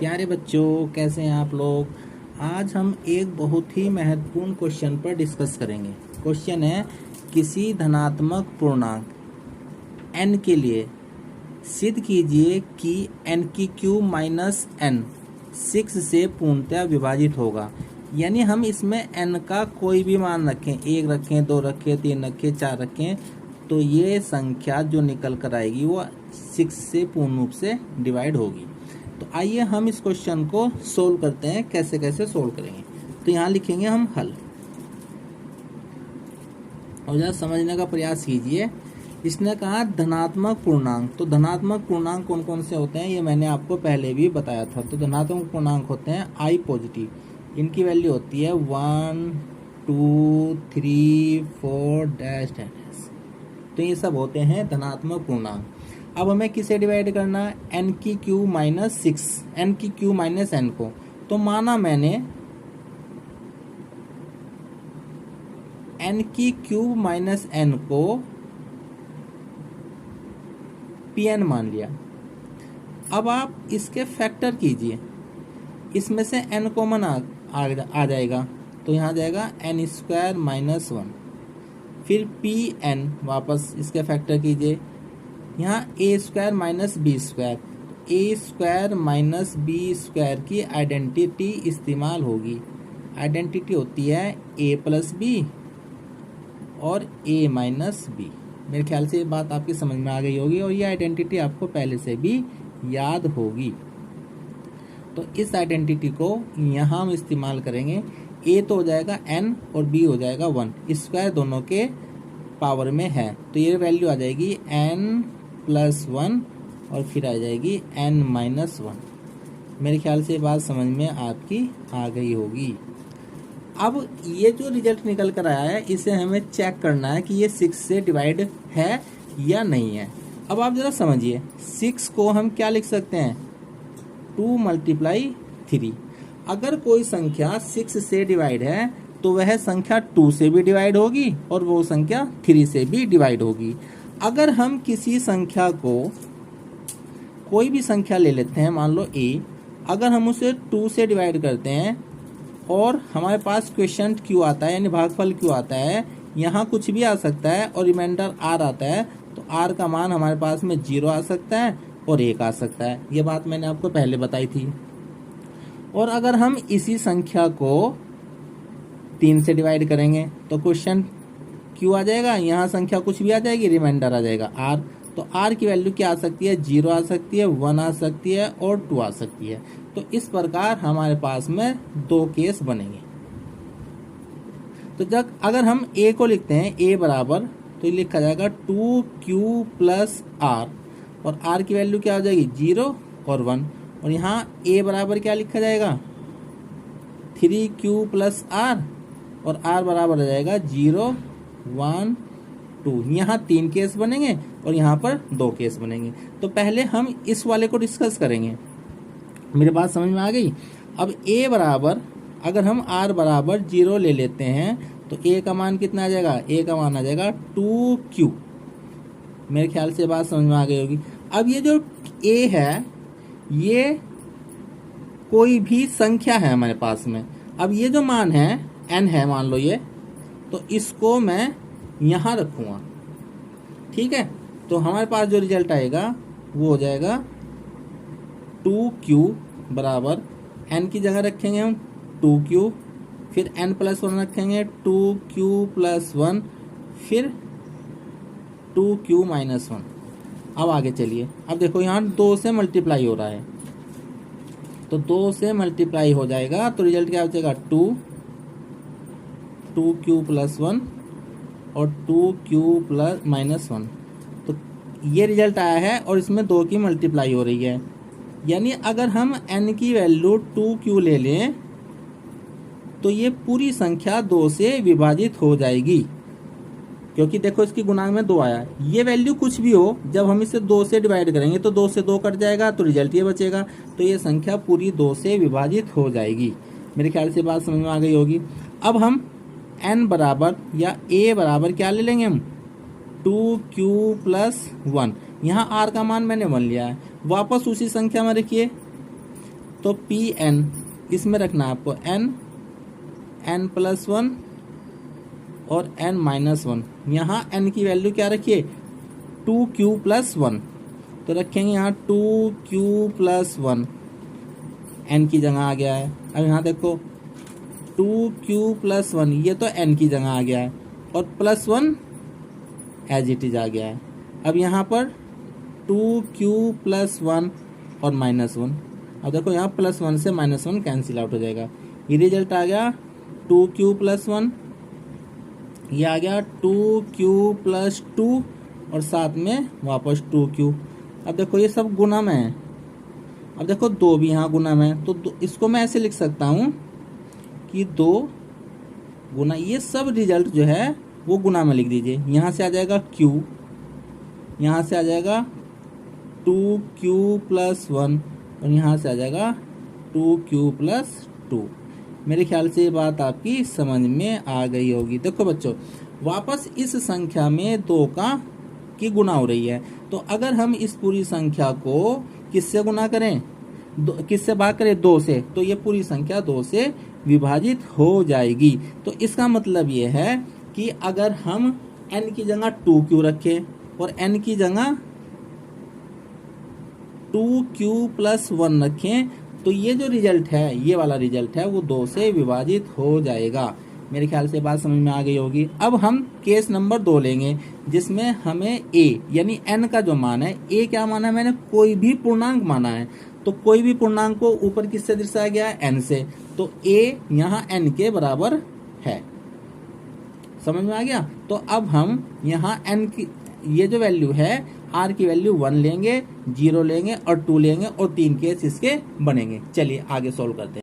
प्यारे बच्चों, कैसे हैं आप लोग। आज हम एक बहुत ही महत्वपूर्ण क्वेश्चन पर डिस्कस करेंगे। क्वेश्चन है, किसी धनात्मक पूर्णांक n के लिए सिद्ध कीजिए कि n की क्यूब माइनस n 6 से पूर्णतः विभाजित होगा। यानी हम इसमें n का कोई भी मान रखें, 1 रखें, 2 रखें, 3 रखें, 4 रखें, तो ये संख्या जो निकल कर आएगी वो 6 से पूर्ण रूप से डिवाइड होगी। तो आइए हम इस क्वेश्चन को सोल्व करते हैं। कैसे कैसे सोल्व करेंगे, तो यहाँ लिखेंगे हम हल, और जरा समझने का प्रयास कीजिए। इसने कहा धनात्मक पूर्णांक, तो धनात्मक पूर्णांक कौन कौन से होते हैं ये मैंने आपको पहले भी बताया था। तो धनात्मक पूर्णांक होते हैं आई पॉजिटिव, इनकी वैल्यू होती है 1 2 3 4 डैश डैश। तो ये सब होते हैं धनात्मक पूर्णांक। अब हमें किसे डिवाइड करना है, n की क्यूब माइनस 6, n की क्यूब माइनस n को। तो माना मैंने n की क्यूब माइनस n को Pn मान लिया। अब आप इसके फैक्टर कीजिए, इसमें से n कॉमन आ जाएगा, तो यहाँ जाएगा n स्क्वायर माइनस 1, फिर Pn वापस इसके फैक्टर कीजिए, यहाँ a square minus B square, A square minus B square की आइडेंटिटी इस्तेमाल होगी। आइडेंटिटी होती है a प्लस बी और a माइनस बी। मेरे ख्याल से ये बात आपकी समझ में आ गई होगी, और ये आइडेंटिटी आपको पहले से भी याद होगी। तो इस आइडेंटिटी को यहाँ हम इस्तेमाल करेंगे। a तो हो जाएगा n और b हो जाएगा 1, स्क्वायर दोनों के पावर में है, तो ये वैल्यू आ जाएगी n प्लस 1 और फिर आ जाएगी n माइनस 1। मेरे ख्याल से बात समझ में आपकी आ गई होगी। अब ये जो रिजल्ट निकल कर आया है, इसे हमें चेक करना है कि ये 6 से डिवाइड है या नहीं है। अब आप जरा समझिए, 6 को हम क्या लिख सकते हैं, 2 मल्टीप्लाई 3। अगर कोई संख्या 6 से डिवाइड है तो वह संख्या 2 से भी डिवाइड होगी और वो संख्या 3 से भी डिवाइड होगी। अगर हम किसी संख्या को, कोई भी संख्या ले लेते हैं, मान लो a, अगर हम उसे 2 से डिवाइड करते हैं और हमारे पास क्वेश्चन क्यों आता है, यानी भागफल क्यों आता है, यहाँ कुछ भी आ सकता है और रिमाइंडर r आता है, तो r का मान हमारे पास में 0 आ सकता है और 1 आ सकता है। ये बात मैंने आपको पहले बताई थी। और अगर हम इसी संख्या को 3 से डिवाइड करेंगे तो क्वेश्चन क्यों आ जाएगा, यहाँ संख्या कुछ भी आ जाएगी, रिमाइंडर आ जाएगा r। तो r की वैल्यू क्या आ सकती है, 0 आ सकती है, 1 आ सकती है और 2 आ सकती है। तो इस प्रकार हमारे पास में 2 केस बनेंगे। तो जब अगर हम a को लिखते हैं, a बराबर, तो ये लिखा जाएगा 2q प्लस r, और r की वैल्यू क्या हो जाएगी, 0 और 1, और यहाँ a बराबर क्या लिखा जाएगा, 3q प्लस r, और r बराबर हो जाएगा 0 1 2। यहाँ 3 केस बनेंगे और यहाँ पर 2 केस बनेंगे। तो पहले हम इस वाले को डिस्कस करेंगे। मेरी बात समझ में आ गई। अब a बराबर, अगर हम r बराबर 0 ले लेते हैं तो a का मान कितना आ जाएगा, a का मान आ जाएगा 2q। मेरे ख्याल से बात समझ में आ गई होगी। अब ये जो a है, ये कोई भी संख्या है हमारे पास में। अब ये जो मान है n है, मान लो ये, तो इसको मैं यहाँ रखूँगा, ठीक है। तो हमारे पास जो रिजल्ट आएगा वो हो जाएगा 2q बराबर, n की जगह रखेंगे हम 2q, फिर n प्लस 1 रखेंगे 2q प्लस 1, फिर 2q माइनस 1। अब आगे चलिए, अब देखो यहाँ 2 से मल्टीप्लाई हो रहा है, तो 2 से मल्टीप्लाई हो जाएगा तो रिजल्ट क्या हो जाएगा, 2q प्लस 1 और 2q प्लस माइनस 1। तो ये रिजल्ट आया है और इसमें 2 की मल्टीप्लाई हो रही है। यानी अगर हम n की वैल्यू 2q ले लें तो ये पूरी संख्या 2 से विभाजित हो जाएगी, क्योंकि देखो इसकी गुणांक में 2 आया। ये वैल्यू कुछ भी हो, जब हम इसे 2 से डिवाइड करेंगे तो 2 से 2 कट जाएगा, तो रिजल्ट ये बचेगा। तो ये संख्या पूरी 2 से विभाजित हो जाएगी। मेरे ख्याल से बात समझ में आ गई होगी। अब हम n बराबर या a बराबर क्या ले लेंगे हम, 2q प्लस 1। यहाँ r का मान मैंने 1 लिया है। वापस उसी संख्या में रखिए, तो पी एन इसमें रखना है आपको एन, एन प्लस वन और एन माइनस वन। यहाँ एन की वैल्यू क्या रखिए 2q प्लस वन, तो रखेंगे यहाँ 2q प्लस वन, एन की जगह आ गया है। अब यहाँ देखो 2q प्लस वन, ये तो एन की जगह आ गया है और plus one as it is आ गया है। अब यहाँ पर 2q प्लस वन और माइनस वन, अब देखो यहाँ प्लस वन से माइनस वन कैंसिल आउट हो जाएगा। ये रिजल्ट आ गया 2q प्लस वन, ये आ गया 2q प्लस टू और साथ में वापस 2q। अब देखो ये सब गुना में है, अब देखो दो भी यहाँ गुना में है, तो इसको मैं ऐसे लिख सकता हूँ कि 2 गुना, ये सब रिजल्ट जो है वो गुना में लिख दीजिए। यहाँ से आ जाएगा q, यहाँ से आ जाएगा 2q प्लस वन और यहाँ से आ जाएगा 2q प्लस टू। मेरे ख्याल से ये बात आपकी समझ में आ गई होगी। देखो बच्चों, वापस इस संख्या में 2 की गुना हो रही है, तो अगर हम इस पूरी संख्या को किससे गुना करें, किससे भाग करें 2 से, तो ये पूरी संख्या 2 से विभाजित हो जाएगी। तो इसका मतलब ये है कि अगर हम n की जगह 2q रखें और n की जगह 2q प्लस वन रखें, तो ये जो रिजल्ट है, ये वाला रिजल्ट है, वो 2 से विभाजित हो जाएगा। मेरे ख्याल से बात समझ में आ गई होगी। अब हम केस नंबर 2 लेंगे, जिसमें हमें a यानी n का जो मान है, a क्या माना है मैंने, कोई भी पूर्णांक माना है, तो कोई भी पूर्णांक को ऊपर किससे दर्शाया गया है, n से, तो a यहाँ n के बराबर है। समझ में आ गया। तो अब हम यहाँ n की ये जो वैल्यू है, r की वैल्यू 1 लेंगे, 0 लेंगे और 2 लेंगे और 3 केस इसके बनेंगे। चलिए आगे सोल्व करते हैं।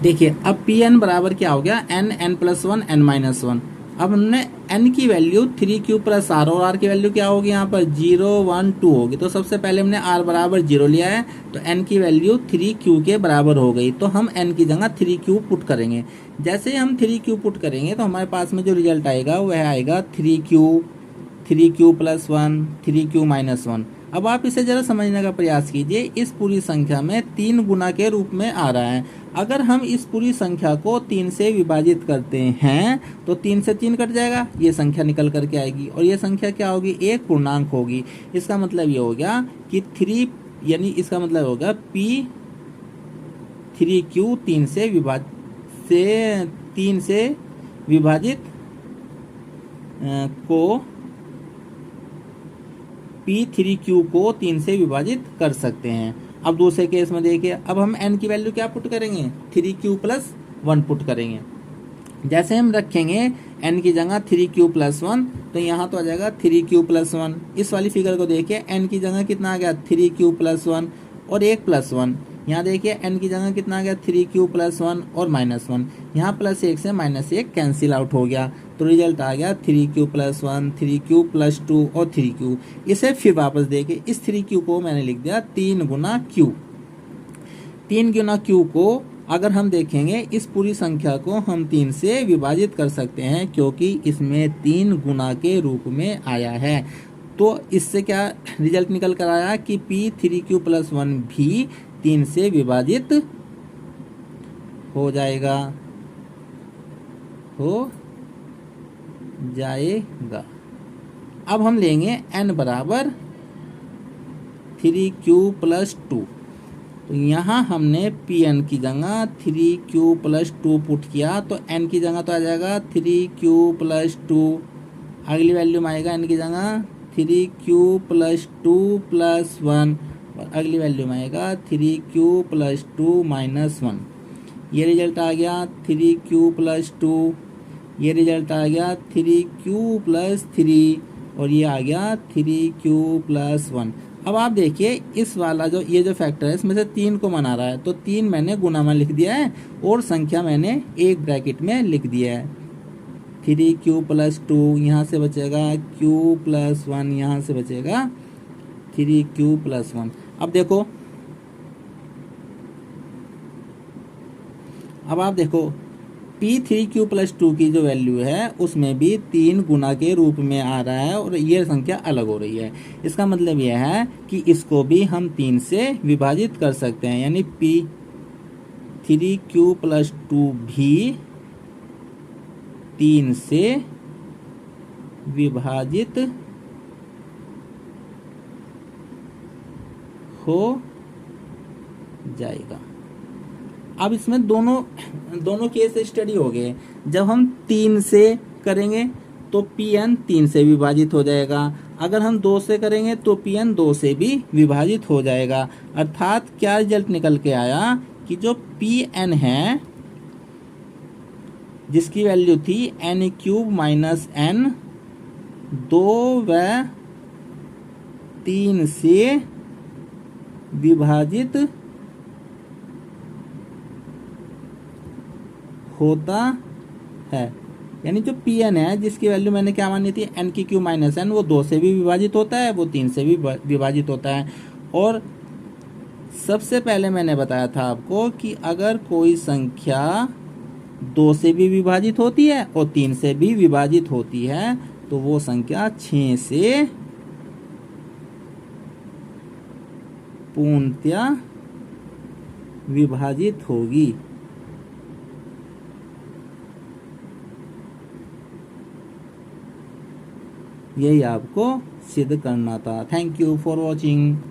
देखिए अब पी एन बराबर क्या हो गया, n, n plus one, n minus one. अब हमने n की वैल्यू 3q प्लस आर और r की वैल्यू क्या होगी, यहाँ पर 0, 1, 2 होगी। तो सबसे पहले हमने r बराबर 0 लिया है, तो n की वैल्यू 3q के बराबर हो गई। तो हम n की जगह 3q पुट करेंगे। जैसे ही हम 3q पुट करेंगे तो हमारे पास में जो रिजल्ट आएगा वह आएगा 3q plus one, 3q minus one. अब आप इसे जरा समझने का प्रयास कीजिए। इस पूरी संख्या में 3 गुना के रूप में आ रहा है। अगर हम इस पूरी संख्या को 3 से विभाजित करते हैं तो 3 से 3 कट जाएगा, ये संख्या निकल करके आएगी और ये संख्या क्या होगी, एक पूर्णांक होगी। इसका मतलब ये हो गया कि 3 यानी इसका मतलब होगा p 3q 3 से विभाजित को p3q को 3 से विभाजित कर सकते हैं। अब दूसरे केस में देखिए, अब हम n की वैल्यू क्या पुट करेंगे, 3q प्लस वन पुट करेंगे। जैसे हम रखेंगे n की जगह 3q प्लस वन, तो यहाँ तो आ जाएगा 3q प्लस वन। इस वाली फिगर को देखिए, n की जगह कितना आ गया 3q प्लस वन और एक प्लस वन। यहाँ देखिए n की जगह कितना आ गया 3q प्लस वन और माइनस वन। यहाँ प्लस एक से माइनस एक कैंसिल आउट हो गया, तो रिजल्ट आ गया 3q plus one, 3q plus two और 3q। इसे फिर वापस देखिए, इस 3q को मैंने लिख दिया 3 गुना q। 3 गुना q को अगर हम देखेंगे, इस पूरी संख्या को हम 3 से विभाजित कर सकते हैं, क्योंकि इसमें 3 गुना के रूप में आया है। तो इससे क्या रिजल्ट निकल कर आया कि p3q प्लस वन भी 3 से विभाजित हो जाएगा, अब हम लेंगे n बराबर 3q प्लस टू। तो यहाँ हमने pn की जगह 3q प्लस टू पुट किया, तो n की जगह तो आ जाएगा 3q प्लस टू। अगली वैल्यू में आएगा n की जगह 3q plus two plus one और अगली वैल्यू में आएगा 3q plus two minus one. ये रिजल्ट आ गया 3q प्लस टू, ये रिजल्ट आ गया 3q प्लस थ्री और ये आ गया 3q प्लस वन। अब आप देखिए, इस वाला जो ये जो फैक्टर है, इसमें से 3 को मना रहा है, तो 3 मैंने गुना में लिख दिया है और संख्या मैंने एक ब्रैकेट में लिख दिया है। 3q प्लस टू, यहाँ से बचेगा q प्लस वन, यहाँ से बचेगा 3q प्लस वन। अब देखो, अब आप देखो P3Q+2 की जो वैल्यू है उसमें भी 3 गुना के रूप में आ रहा है और ये संख्या अलग हो रही है। इसका मतलब यह है कि इसको भी हम 3 से विभाजित कर सकते हैं, यानी P3Q+2 भी 3 से विभाजित हो जाएगा। अब इसमें दोनों केस स्टडी हो गए। जब हम 3 से करेंगे तो Pn 3 से विभाजित हो जाएगा, अगर हम 2 से करेंगे तो Pn 2 से भी विभाजित हो जाएगा। अर्थात क्या रिजल्ट निकल के आया कि जो Pn है जिसकी वैल्यू थी n³ माइनस n, 2 व 3 से विभाजित होता है। यानी जो Pn है जिसकी वैल्यू मैंने क्या मानी थी n³ माइनस n, वो 2 से भी विभाजित होता है, वो 3 से भी विभाजित होता है। और सबसे पहले मैंने बताया था आपको कि अगर कोई संख्या 2 से भी विभाजित होती है और 3 से भी विभाजित होती है तो वो संख्या 6 से पूर्णतः विभाजित होगी। यही आपको सिद्ध करना था। Thank you for watching.